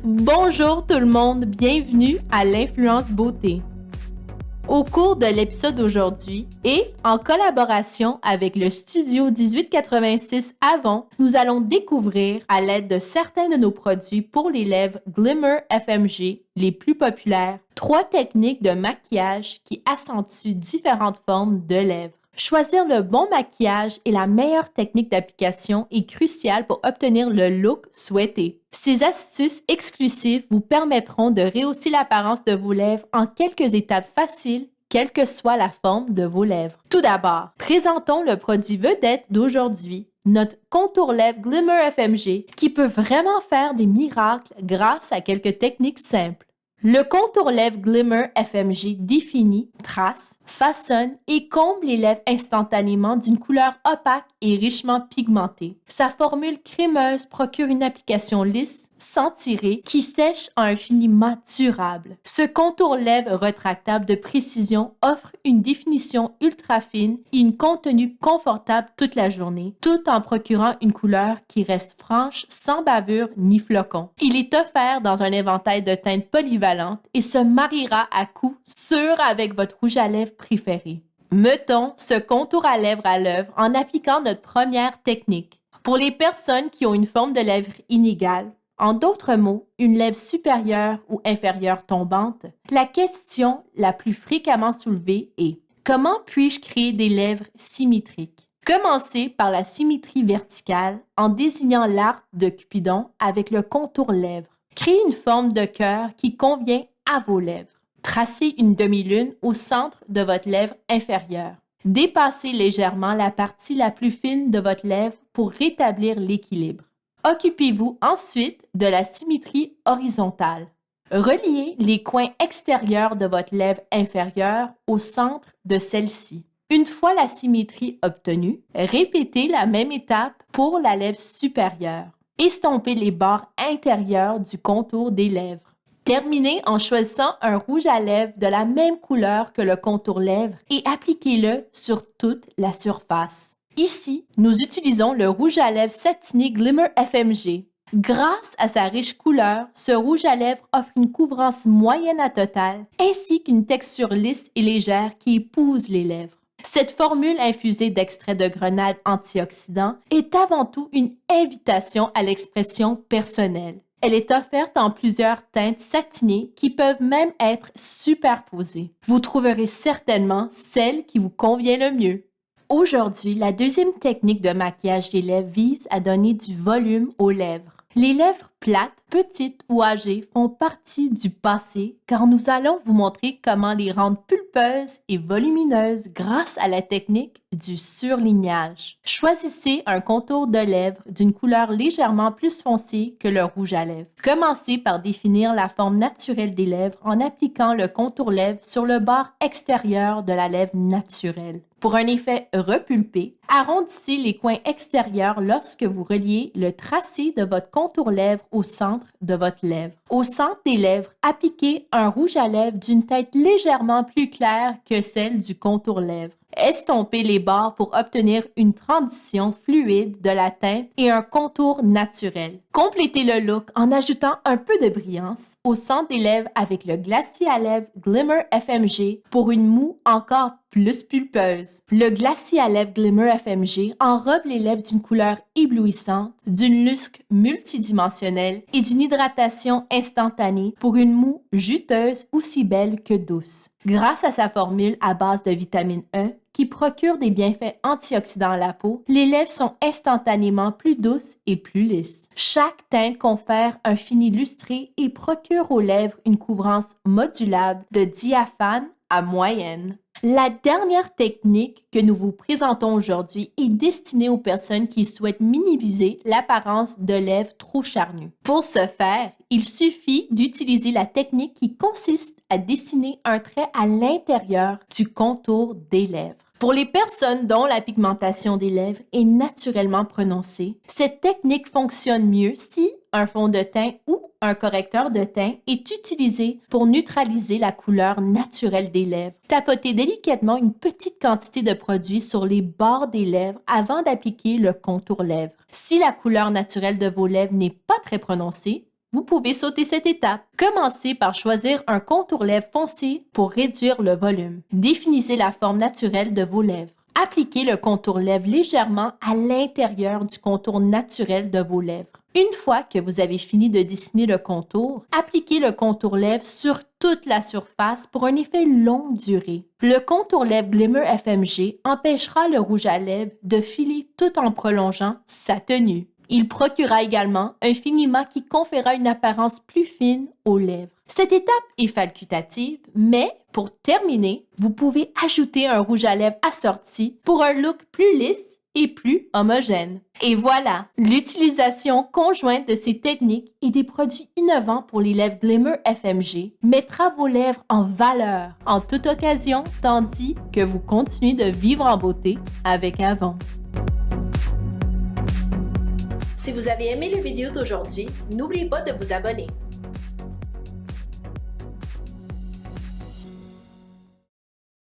Bonjour tout le monde, bienvenue à l'Influence Beauté. Au cours de l'épisode d'aujourd'hui et en collaboration avec le studio 1886 Avon, nous allons découvrir à l'aide de certains de nos produits pour les lèvres Glimmer FMG les plus populaires, 3 techniques de maquillage qui accentuent différentes formes de lèvres. Choisir le bon maquillage et la meilleure technique d'application est crucial pour obtenir le look souhaité. Ces astuces exclusives vous permettront de rehausser l'apparence de vos lèvres en quelques étapes faciles, quelle que soit la forme de vos lèvres. Tout d'abord, présentons le produit vedette d'aujourd'hui, notre contour lèvres Glimmer FMG, qui peut vraiment faire des miracles grâce à quelques techniques simples. Le contour lèvres Glimmer FMG définit, trace, façonne et comble les lèvres instantanément d'une couleur opaque et richement pigmentée. Sa formule crémeuse procure une application lisse, sans tirer, qui sèche à un fini mat durable. Ce contour lèvres rétractable de précision offre une définition ultra fine et une contenue confortable toute la journée, tout en procurant une couleur qui reste franche, sans bavure ni flocons. Il est offert dans un éventail de teintes polyvalentes et se mariera à coup sûr avec votre rouge à lèvres préféré. Mettons ce contour à lèvres à l'œuvre en appliquant notre première technique. Pour les personnes qui ont une forme de lèvres inégale, en d'autres mots, une lèvre supérieure ou inférieure tombante, la question la plus fréquemment soulevée est « Comment puis-je créer des lèvres symétriques ?» Commencez par la symétrie verticale en désignant l'arc de Cupidon avec le contour lèvres. Créez une forme de cœur qui convient à vos lèvres. Tracez une demi-lune au centre de votre lèvre inférieure. Dépassez légèrement la partie la plus fine de votre lèvre pour rétablir l'équilibre. Occupez-vous ensuite de la symétrie horizontale. Reliez les coins extérieurs de votre lèvre inférieure au centre de celle-ci. Une fois la symétrie obtenue, répétez la même étape pour la lèvre supérieure. Estompez les bords intérieurs du contour des lèvres. Terminez en choisissant un rouge à lèvres de la même couleur que le contour lèvres et appliquez-le sur toute la surface. Ici, nous utilisons le rouge à lèvres satiné Glimmer FMG. Grâce à sa riche couleur, ce rouge à lèvres offre une couvrance moyenne à totale ainsi qu'une texture lisse et légère qui épouse les lèvres. Cette formule infusée d'extrait de grenade antioxydant est avant tout une invitation à l'expression personnelle. Elle est offerte en plusieurs teintes satinées qui peuvent même être superposées. Vous trouverez certainement celle qui vous convient le mieux. Aujourd'hui, la deuxième technique de maquillage des lèvres vise à donner du volume aux lèvres. Les lèvres plates, petites ou âgées font partie du passé car nous allons vous montrer comment les rendre pulpeuses et volumineuses grâce à la technique du surlignage. Choisissez un contour de lèvres d'une couleur légèrement plus foncée que le rouge à lèvres. Commencez par définir la forme naturelle des lèvres en appliquant le contour lèvres sur le bord extérieur de la lèvre naturelle. Pour un effet repulpé, arrondissez les coins extérieurs lorsque vous reliez le tracé de votre contour lèvres au centre de votre lèvre. Au centre des lèvres, appliquez un rouge à lèvres d'une teinte légèrement plus claire que celle du contour lèvres. Estompez les bords pour obtenir une transition fluide de la teinte et un contour naturel. Complétez le look en ajoutant un peu de brillance au centre des lèvres avec le glacier à lèvres Glimmer FMG pour une moue encore plus pulpeuse. Le glacier à lèvres Glimmer FMG enrobe les lèvres d'une couleur éblouissante, d'une lustre multidimensionnelle et d'une hydratation instantanée pour une moue juteuse aussi belle que douce. Grâce à sa formule à base de vitamine E, qui procure des bienfaits antioxydants à la peau, les lèvres sont instantanément plus douces et plus lisses. Chaque teinte confère un fini lustré et procure aux lèvres une couvrance modulable de diaphane à moyenne. La dernière technique que nous vous présentons aujourd'hui est destinée aux personnes qui souhaitent minimiser l'apparence de lèvres trop charnues. Pour ce faire, il suffit d'utiliser la technique qui consiste à dessiner un trait à l'intérieur du contour des lèvres. Pour les personnes dont la pigmentation des lèvres est naturellement prononcée, cette technique fonctionne mieux si un fond de teint ou un correcteur de teint est utilisé pour neutraliser la couleur naturelle des lèvres. Tapotez délicatement une petite quantité de produit sur les bords des lèvres avant d'appliquer le contour lèvres. Si la couleur naturelle de vos lèvres n'est pas très prononcée, vous pouvez sauter cette étape. Commencez par choisir un contour lèvres foncé pour réduire le volume. Définissez la forme naturelle de vos lèvres. Appliquez le contour lèvres légèrement à l'intérieur du contour naturel de vos lèvres. Une fois que vous avez fini de dessiner le contour, appliquez le contour lèvres sur toute la surface pour un effet longue durée. Le contour lèvres Glimmer FMG empêchera le rouge à lèvres de filer tout en prolongeant sa tenue. Il procurera également un finiment qui conférera une apparence plus fine aux lèvres. Cette étape est facultative, mais pour terminer, vous pouvez ajouter un rouge à lèvres assorti pour un look plus lisse et plus homogène. Et voilà, l'utilisation conjointe de ces techniques et des produits innovants pour les lèvres Glimmer FMG mettra vos lèvres en valeur en toute occasion, tandis que vous continuez de vivre en beauté avec Avon. Si vous avez aimé la vidéo d'aujourd'hui, n'oubliez pas de vous abonner.